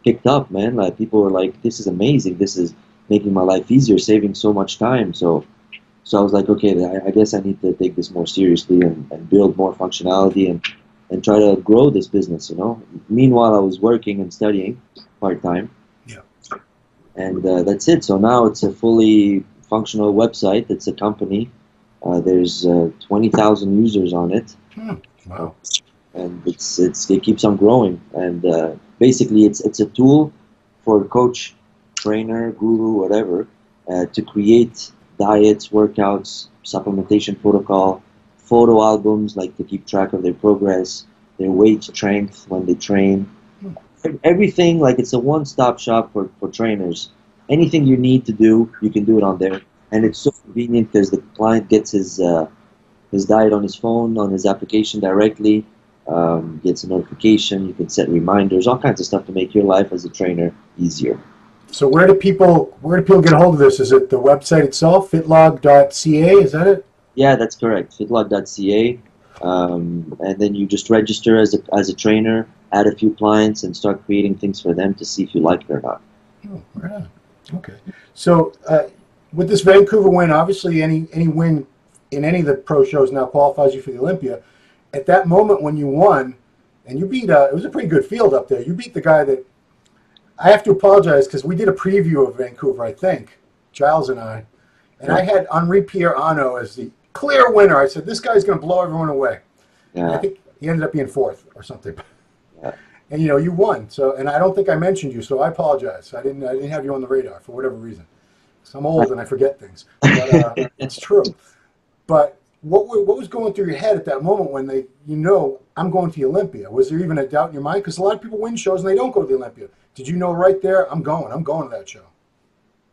picked up, man. Like, people were like, this is amazing. This is making my life easier, saving so much time. So I was like, okay, I guess I need to take this more seriously and build more functionality and try to grow this business, Meanwhile, I was working and studying part-time.
Yeah.
And that's it. So now it's a fully functional website. It's a company. There's 20,000 users on it.
Wow.
And it keeps on growing. And basically, it's a tool for coach, trainer, guru, whatever, to create diets, workouts, supplementation protocol, photo albums, like to keep track of their progress, their weight strength when they train. Everything, like it's a one-stop shop for trainers. Anything you need to do, you can do it on there. And it's so convenient because the client gets his diet on his phone, on his application directly, gets a notification, you can set reminders, all kinds of stuff to make your life as a trainer easier.
So where do people get a hold of this? Is it the website itself, fitlog.ca? Is that it?
Yeah, that's correct. Fitlog.ca, and then you just register as a trainer, add a few clients, and start creating things for them to see if you like it or not.
Oh, right on. Okay. So with this Vancouver win, obviously any win in any of the pro shows now qualifies you for the Olympia. At that moment when you won, and you beat it was a pretty good field up there. You beat the guy that, I have to apologize because we did a preview of Vancouver, I think, Giles and I had Henri Pierre Ano as the clear winner. I said, this guy's going to blow everyone away.
Yeah.
I think he ended up being fourth or something.
Yeah.
And you won. So, and I don't think I mentioned you, so I apologize. I didn't have you on the radar for whatever reason. So I'm old and I forget things. But it's true. But what was going through your head at that moment when I'm going to the Olympia? Was there even a doubt in your mind? Because a lot of people win shows and they don't go to the Olympia. Did you know right there, I'm going to that show?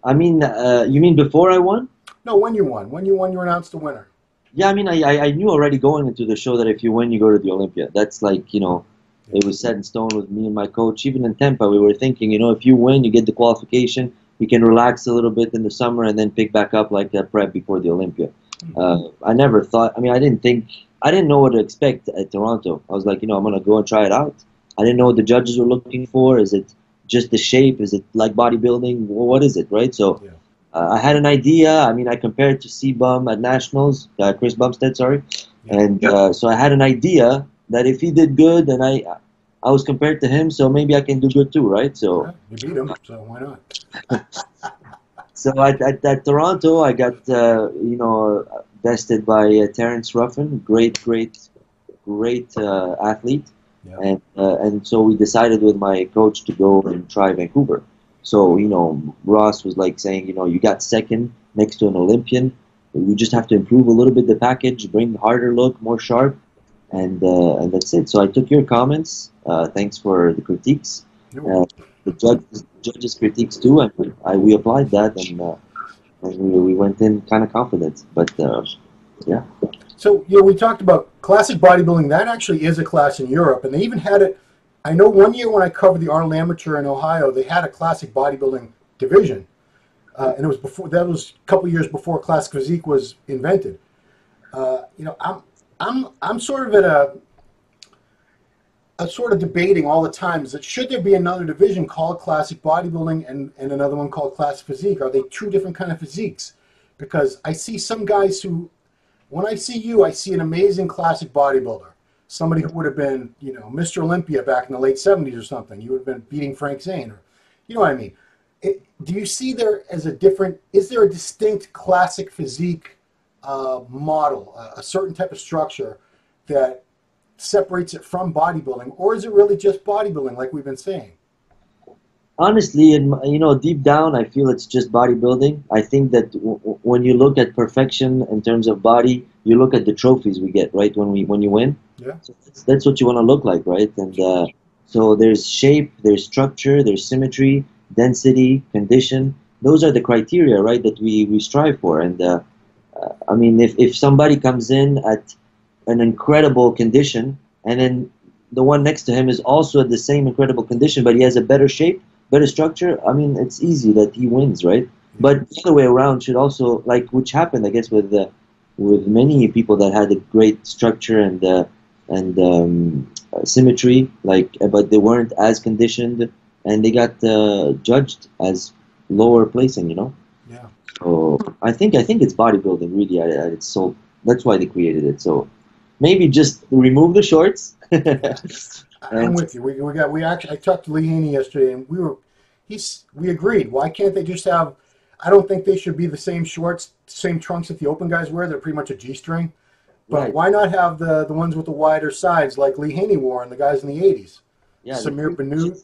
I mean, you mean before I won?
No, when you won. When you won, you were announced the winner.
Yeah, I mean, I knew already going into the show that if you win, you go to the Olympia. That's like, it was set in stone with me and my coach. Even in Tampa, we were thinking, if you win, you get the qualification, you can relax a little bit in the summer and then pick back up like a prep before the Olympia. I never thought, I didn't know what to expect at Toronto. I was like, I'm going to go and try it out. I didn't know what the judges were looking for. Is it just the shape? Is it like bodybuilding? What is it, right? So I had an idea. I compared to C-Bum at Nationals, Chris Bumstead, sorry. Yeah. And so I had an idea that if he did good, then I was compared to him, so maybe I can do good too, right? So
you beat him, so why not?
So at Toronto, I got bested by Terrence Ruffin, great athlete. Yeah. And so we decided with my coach to go and try Vancouver. So, Ross was like saying, you got second next to an Olympian. You just have to improve a little bit the package, bring harder look, more sharp, and that's it. So I took your comments. Thanks for the critiques. The judges' critiques too, and we applied that, and we went in kind of confident. But yeah.
So, we talked about classic bodybuilding. That actually is a class in Europe, and they even had it. I know one year when I covered the Arnold Amateur in Ohio, they had a classic bodybuilding division, and it was a couple years before classic physique was invented. I'm sort of at a sort of debating all the time is that should there be another division called classic bodybuilding and another one called classic physique? Are they two different kind of physiques? Because I see some guys who when I see you, I see an amazing classic bodybuilder. Somebody who would have been, you know, Mr. Olympia back in the late 70s or something. You would have been beating Frank Zane, or, you know what I mean? Do you see there as a different, is there a distinct classic physique model, a certain type of structure that separates it from bodybuilding, or is it really just bodybuilding like we've been saying?
Honestly, and you know, deep down, I feel it's just bodybuilding. I think that when you look at perfection in terms of body, you look at the trophies we get, right? When you win,
Yeah.
so that's what you want to look like, right? And so there's shape, there's structure, there's symmetry, density, condition. Those are the criteria, right, that we strive for. And I mean, if somebody comes in at an incredible condition, and then the one next to him is also at the same incredible condition, but he has a better shape, better structure, I mean, it's easy that he wins, right? But the other way around should also, like, which happened, I guess, with many people that had a great structure and symmetry, like, but they weren't as conditioned, and they got judged as lower placing, you know.
Yeah.
So I think it's bodybuilding really at its soul. That's why they created it. So maybe just remove the shorts.
I'm with you. We actually, I talked to Lee Haney yesterday, and we agreed. Why can't they just have? I don't think they should be the same shorts, same trunks that the open guys wear. They're pretty much a G-string. But
Right.
why not have the ones with the wider sides like Lee Haney wore and the guys in the '80s?
Yeah,
Samir Bannout.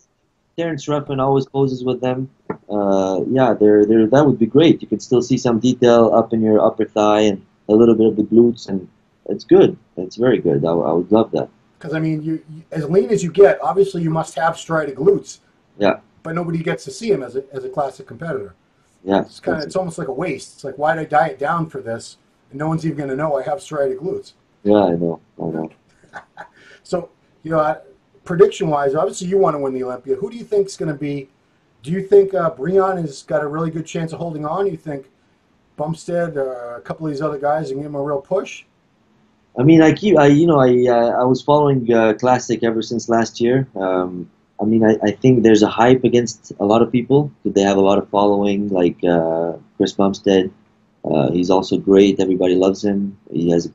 Terrence Ruffin always poses with them. Yeah, they're that would be great. You could still see some detail up in your upper thigh and a little bit of the glutes, and it's good. It's very good. I would love that.
Because I mean, you as lean as you get, obviously you must have striated glutes.
Yeah.
But nobody gets to see him as a classic competitor.
Yeah.
It's almost like a waste. It's like, why did I diet down for this? And no one's even going to know I have striated glutes.
Yeah, I know.
So, you know, prediction-wise, obviously you want to win the Olympia. Who do you think is going to be? Do you think Breon has got a really good chance of holding on? You think Bumstead, a couple of these other guys, can give him a real push?
I mean, I was following Classic ever since last year. I mean, I think there's a hype against a lot of people. They have a lot of following, like Chris Bumstead. He's also great. Everybody loves him. He has a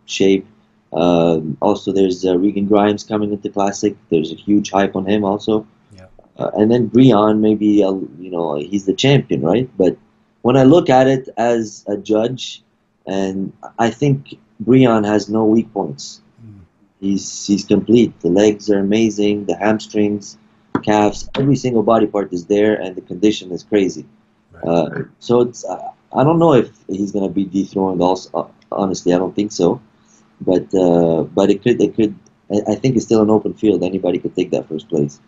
shape. Also, there's Regan Grimes coming into Classic. There's a huge hype on him also.
Yeah.
And then Breon, maybe, you know, he's the champion, right? But when I look at it as a judge, and I think Breon has no weak points. He's complete. The legs are amazing. The hamstrings, calves, every single body part is there, and the condition is crazy.
Right.
So it's I don't know if he's gonna be dethroned. Also, honestly, I don't think so. But it could. I think it's still an open field. Anybody could take that first place.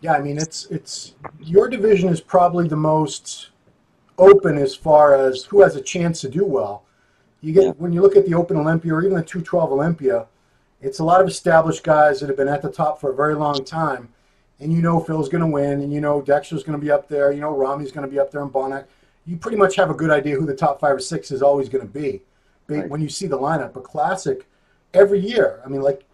Yeah, I mean, it's your division is probably the most open as far as who has a chance to do well. You get when you look at the Open Olympia or even the 212 Olympia, it's a lot of established guys that have been at the top for a very long time, and you know Phil's going to win, and you know Dexter's going to be up there, you know Rami's going to be up there, and Bonac. You pretty much have a good idea who the top 5 or 6 is always going to be when you see the lineup. But Classic, every year, I mean, like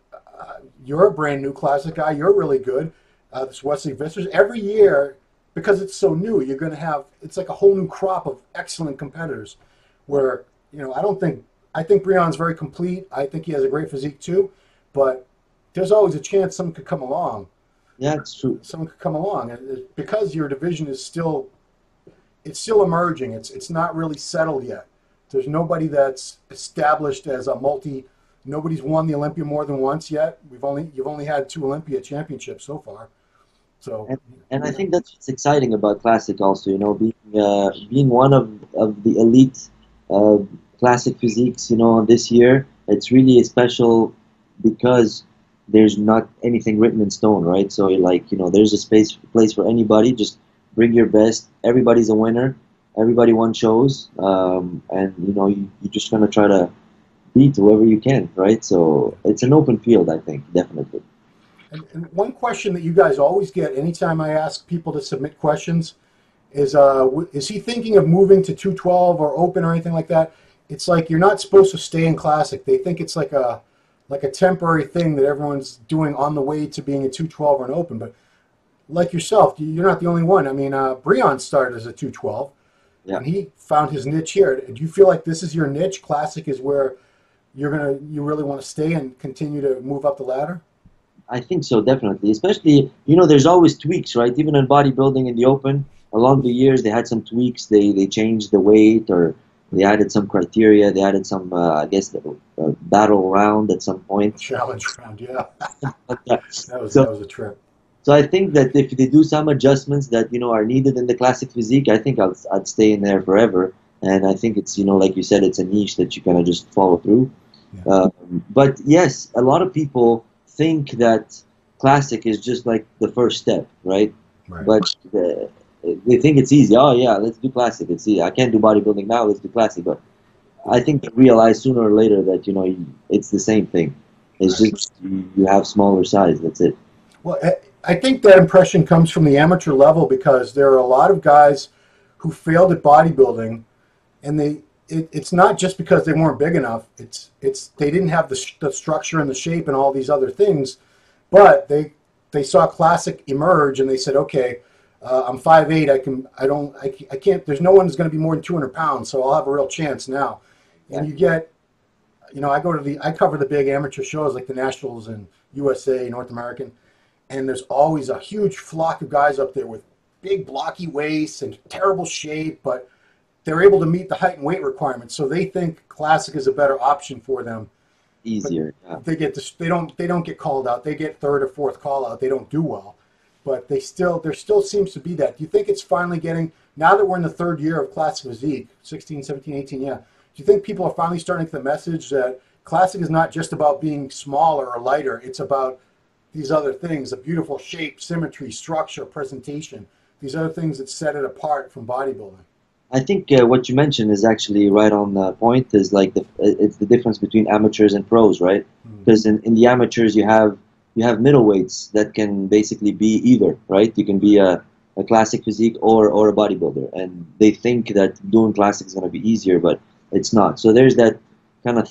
you're a brand new Classic guy, you're really good. This Wesley Visters, every year, because it's so new, you're going to have, it's like a whole new crop of excellent competitors where, you know, I think Breon's very complete. I think he has a great physique too, but there's always a chance someone could come along.
Yeah, it's true.
Someone could come along, and because your division is still emerging. It's not really settled yet. There's nobody that's established as a Nobody's won the Olympia more than once yet. You've only had 2 Olympia championships so far. So,
and I think that's what's exciting about Classic also. You know, being one of the elite Classic physiques, you know, this year, it's really special because there's not anything written in stone, right? So, like, you know, there's a place for anybody. Just bring your best. Everybody's a winner. Everybody won shows, and you know, you're just gonna try to beat whoever you can, right? So it's an open field, I think, definitely.
And one question that you guys always get anytime I ask people to submit questions is he thinking of moving to 212 or open or anything like that? It's like you're not supposed to stay in Classic. They think it's like a temporary thing that everyone's doing on the way to being a 212 or an open. But like yourself, you're not the only one. I mean, Breon started as a 212, and he found his niche here. Do you feel like this is your niche? Classic is where you really want to stay and continue to move up the ladder?
I think so, definitely. Especially, you know, there's always tweaks, right? Even in bodybuilding in the open, along the years, they had some tweaks. They changed the weight, or they added some criteria. They added some, I guess, battle round at some point.
Challenge round, yeah.
Yeah.
That was
So,
a trip.
so I think that if they do some adjustments that, you know, are needed in the classic physique, I think I'd stay in there forever. And I think it's, you know, like you said, it's a niche that you kind of just follow through.
Yeah.
But yes, a lot of people think that classic is just like the first step, right?
Right.
But they think it's easy. Oh yeah, let's do classic. It's easy. I can't do bodybuilding now. Let's do classic. But I think they realize sooner or later that, you know, it's the same thing. It's
Right.
just you have smaller size. That's it.
Well, I think that impression comes from the amateur level because there are a lot of guys who failed at bodybuilding, and it's not just because they weren't big enough. It's they didn't have the structure and the shape and all these other things, but they saw classic emerge and they said, okay, I'm 5'8". I can't. There's no one who's going to be more than 200 pounds, so I'll have a real chance now. And you get, you know, I cover the big amateur shows like the Nationals and USA, North American, and there's always a huge flock of guys up there with big blocky waists and terrible shape, but they're able to meet the height and weight requirements, so they think classic is a better option for them.
Easier. Yeah.
They don't get called out. They get third or fourth call out. They don't do well, but there still seems to be that. Do you think it's finally getting, now that we're in the third year of classic physique, 16, 17, 18, yeah? Do you think people are finally starting to get the message that classic is not just about being smaller or lighter? It's about these other things, a beautiful shape, symmetry, structure, presentation, these other things that set it apart from bodybuilding.
I think what you mentioned is actually right on the point. Is like it's the difference between amateurs and pros, right? Because in the amateurs you have middleweights that can basically be either, right? You can be a classic physique or a bodybuilder, and they think that doing classic is going to be easier, but it's not. So there's that kind of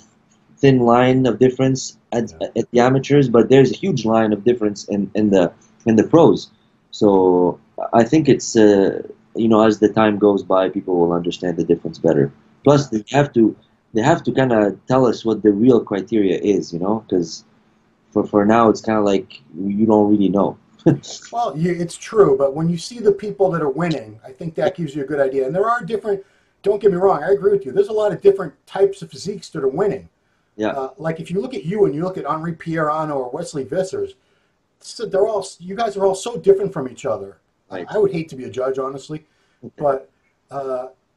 thin line of difference at the amateurs, but there's a huge line of difference in the pros. So I think it's you know, as the time goes by, people will understand the difference better. Plus, they have to kind of tell us what the real criteria is, you know, because for now it's kind of like you don't really know.
Well, it's true, but when you see the people that are winning, I think that gives you a good idea. And there are different, don't get me wrong, I agree with you. There's a lot of different types of physiques that are winning.
Yeah.
Like if you look at you and you look at Henri Pierrano or Wesley Vissers, you guys are all so different from each other.
Right.
I would hate to be a judge, honestly, but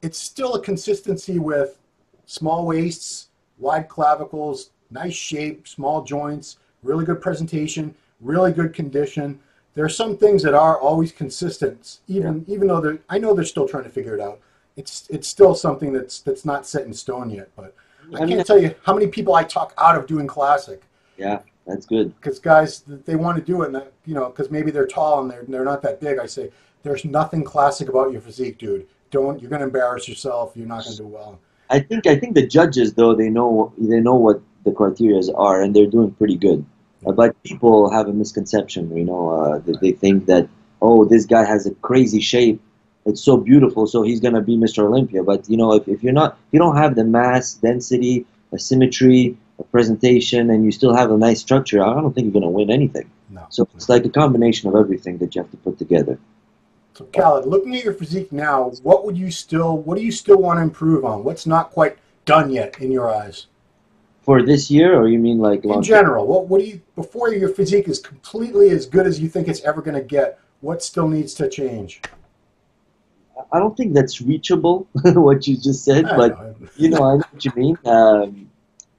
it's still a consistency with small waists, wide clavicles, nice shape, small joints, really good presentation, really good condition. There are some things that are always consistent, even though I know they're still trying to figure it out. It's still something that's not set in stone yet. But I can't tell you how many people I talk out of doing classic.
Yeah, that's good.
Because guys, they want to do it, and you know, because maybe they're tall and they're not that big. I say, there's nothing classic about your physique, dude. You're going to embarrass yourself. You're not going to do well.
I think the judges, though, they know what the criteria are, and they're doing pretty good. But people have a misconception, you know, that they think that, oh, this guy has a crazy shape, it's so beautiful, so he's gonna be Mr. Olympia. But you know, if you don't have the mass, density, a symmetry, a presentation, and you still have a nice structure, I don't think you're gonna win anything.
No.
So it's like a combination of everything that you have to put together.
So Khaled, looking at your physique now, what do you still want to improve on? What's not quite done yet in your eyes?
For this year, or you mean like
in general? What do you, before your physique is completely as good as you think it's ever going to get, what still needs to change?
I don't think that's reachable, what you just said, but you know, I know what you mean.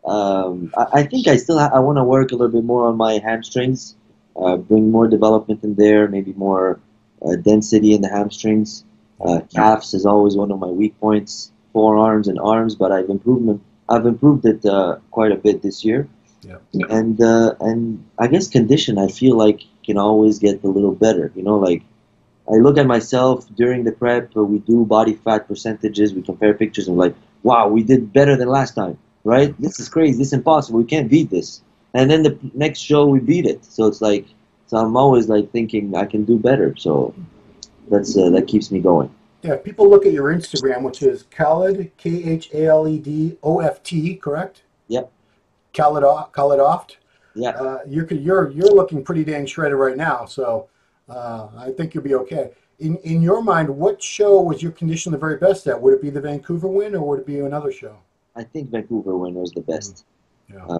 I think I want to work a little bit more on my hamstrings, bring more development in there, maybe more density in the hamstrings. Calves is always one of my weak points. Forearms and arms, but I've improved it quite a bit this year.
Yeah.
And I guess condition, I feel like can always get a little better. You know, like I look at myself during the prep, we do body fat percentages, we compare pictures, and like, wow, we did better than last time, right? This is crazy, this is impossible, we can't beat this. And then the next show we beat it. So it's like, so I'm always like thinking I can do better. So that keeps me going.
Yeah, people look at your Instagram, which is Khaled, Khaled, OFT, correct?
Yep.
Khaled.
Yeah.
You're looking pretty dang shredded right now, so I think you'll be okay. In your mind, what show was your condition the very best at? Would it be the Vancouver win, or would it be another show?
I think Vancouver win was the best.
Yeah.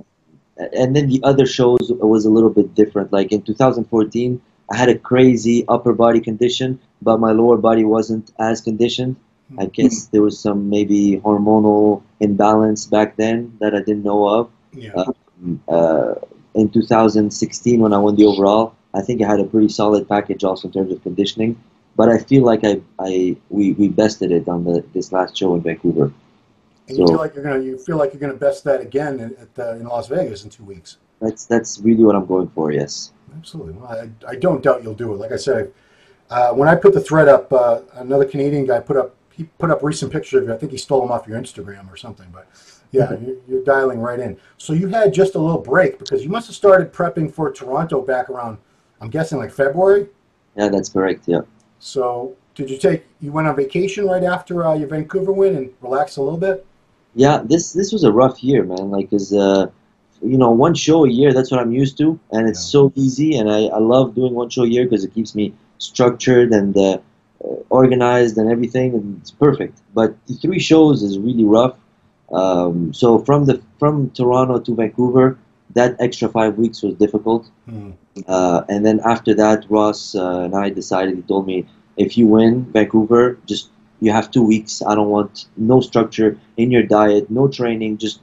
And then the other shows was a little bit different. Like in 2014, I had a crazy upper body condition, but my lower body wasn't as conditioned. I guess there was some maybe hormonal imbalance back then that I didn't know of.
Yeah.
In 2016, when I won the overall, I think I had a pretty solid package also in terms of conditioning. But I feel like we bested it on this last show in Vancouver.
And you feel like you're gonna best that again in Las Vegas in 2 weeks.
That's really what I'm going for. Yes.
Absolutely. Well, I don't doubt you'll do it. Like I said, when I put the thread up, another Canadian guy put up recent pictures of you. I think he stole them off your Instagram or something. But yeah, you're dialing right in. So you had just a little break because you must have started prepping for Toronto back around, I'm guessing, like February.
Yeah, that's correct. Yeah.
So you went on vacation right after your Vancouver win and relaxed a little bit?
Yeah, this was a rough year, man. Like, one show a year, that's what I'm used to, and it's so easy, and I love doing one show a year because it keeps me structured and organized and everything, and it's perfect. But the 3 shows is really rough. So from Toronto to Vancouver, that extra 5 weeks was difficult. And then after that, Ross and I decided, he told me, if you win Vancouver, you have 2 weeks. I don't want no structure in your diet, no training, just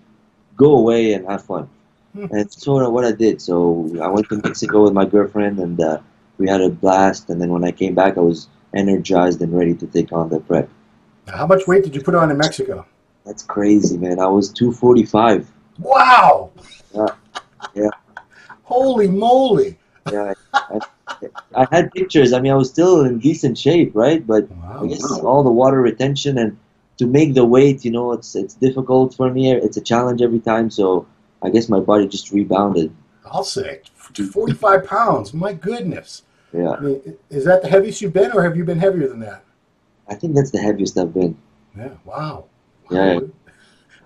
go away and have fun. And it's sort of what I did. So I went to Mexico with my girlfriend, and we had a blast. And then when I came back, I was energized and ready to take on the prep.
How much weight did you put on in Mexico?
That's crazy, man. I was 245.
Wow!
Yeah.
Holy moly!
Yeah. I had pictures. I mean, I was still in decent shape, right? But I guess all the water retention and to make the weight, it's difficult for me. It's a challenge every time. So I guess my body just rebounded.
I'll say 45 pounds. My goodness.
Yeah.
I mean, is that the heaviest you've been, or have you been heavier than that?
I think that's the heaviest I've been.
Yeah. Wow.
Yeah.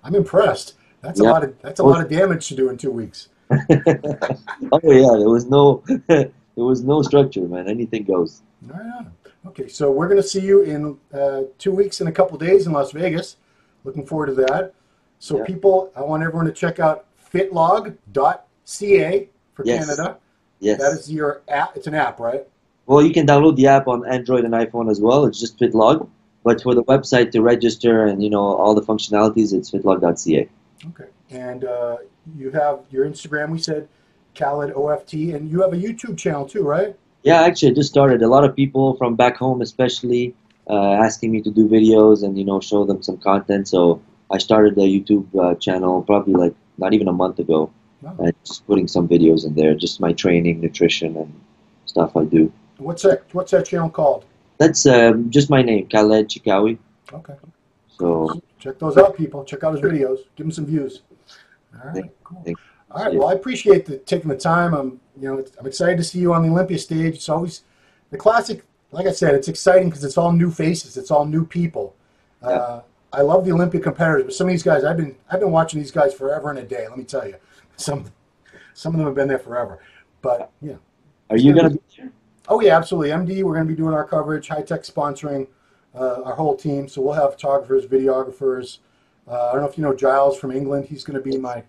I'm impressed. That's a lot of damage to do in 2 weeks.
Oh yeah, there was no structure, man. Anything goes.
Right on. Okay, so we're going to see you in 2 weeks and a couple days in Las Vegas. Looking forward to that. So people, I want everyone to check out fitlog.ca for Canada.
Yes.
That is your app. It's an app, right?
Well, you can download the app on Android and iPhone as well. It's just Fitlog. But for the website to register and all the functionalities, it's fitlog.ca.
Okay. And you have your Instagram, we said, Khaled OFT, and you have a YouTube channel too, right?
Yeah, actually, I just started. A lot of people from back home, especially, asking me to do videos and show them some content. So I started the YouTube channel probably like not even a month ago, and just putting some videos in there, just my training, nutrition, and stuff I do.
What's that channel called?
That's just my name, Khaled Chikhaoui.
Okay.
So
check those out, people. Check out his videos. Give him some views. All right, cool. All right, well, I appreciate taking the time. I'm excited to see you on the Olympia stage. It's always the classic. Like I said, it's exciting because it's all new faces. It's all new people. I love the Olympia competitors, but some of these guys, I've been watching these guys forever and a day. Let me tell you, some of them have been there forever. But yeah.
Are you gonna be there?
Oh yeah, absolutely. MD, we're going to be doing our coverage. High Tech sponsoring our whole team, so we'll have photographers, videographers. I don't know if you know Giles from England. He's going to be my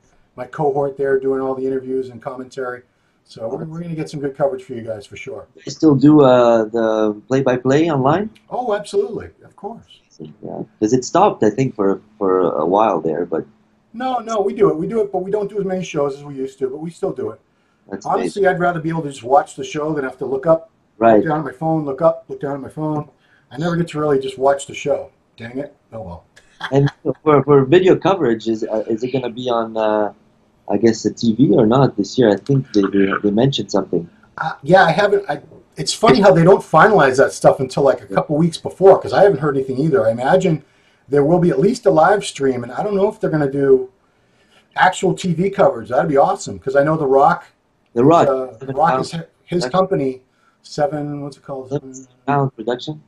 cohort there, doing all the interviews and commentary. So we're going to get some good coverage for you guys for sure.
You still do the play-by-play online?
Oh, absolutely, of course.
Yeah, because it stopped, I think, for a while there, but
no, we do it, but we don't do as many shows as we used to, but we still do it.
That's
honestly
amazing.
I'd rather be able to just watch the show than have to look up,
look
down at my phone, look up, look down at my phone. I never get to really just watch the show. Dang it! Oh well.
And for video coverage, is it going to be on, I guess, the TV or not this year? I think they mentioned something.
Yeah, I haven't. It's funny how they don't finalize that stuff until like a couple weeks before, because I haven't heard anything either. I imagine there will be at least a live stream, and I don't know if they're going to do actual TV coverage. That'd be awesome, because I know The Rock. The Rock is his company. What's it called?
7 Pound Production.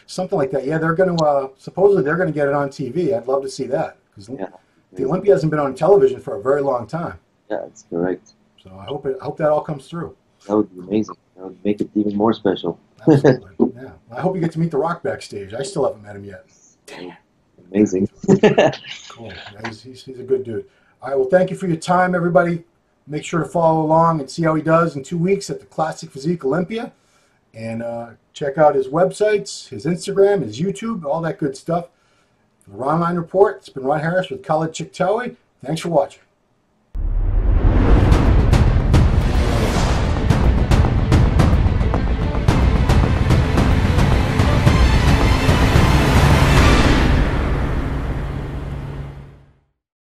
Something like that. Yeah, they're going to supposedly they're going to get it on TV. I'd love to see that because the Olympia hasn't been on television for a very long time.
Yeah, that's correct.
So I hope that all comes through.
That would be amazing. That would make it even more special.
Absolutely. Yeah. I hope you get to meet The Rock backstage. I still haven't met him yet.
Amazing.
Cool. Yeah, he's a good dude. All right. Well, thank you for your time, everybody. Make sure to follow along and see how he does in 2 weeks at the Classic Physique Olympia. And check out his websites, his Instagram, his YouTube, all that good stuff. For the Ronline Report, it's been Ron Harris with Khaled Chikhaoui. Thanks for watching.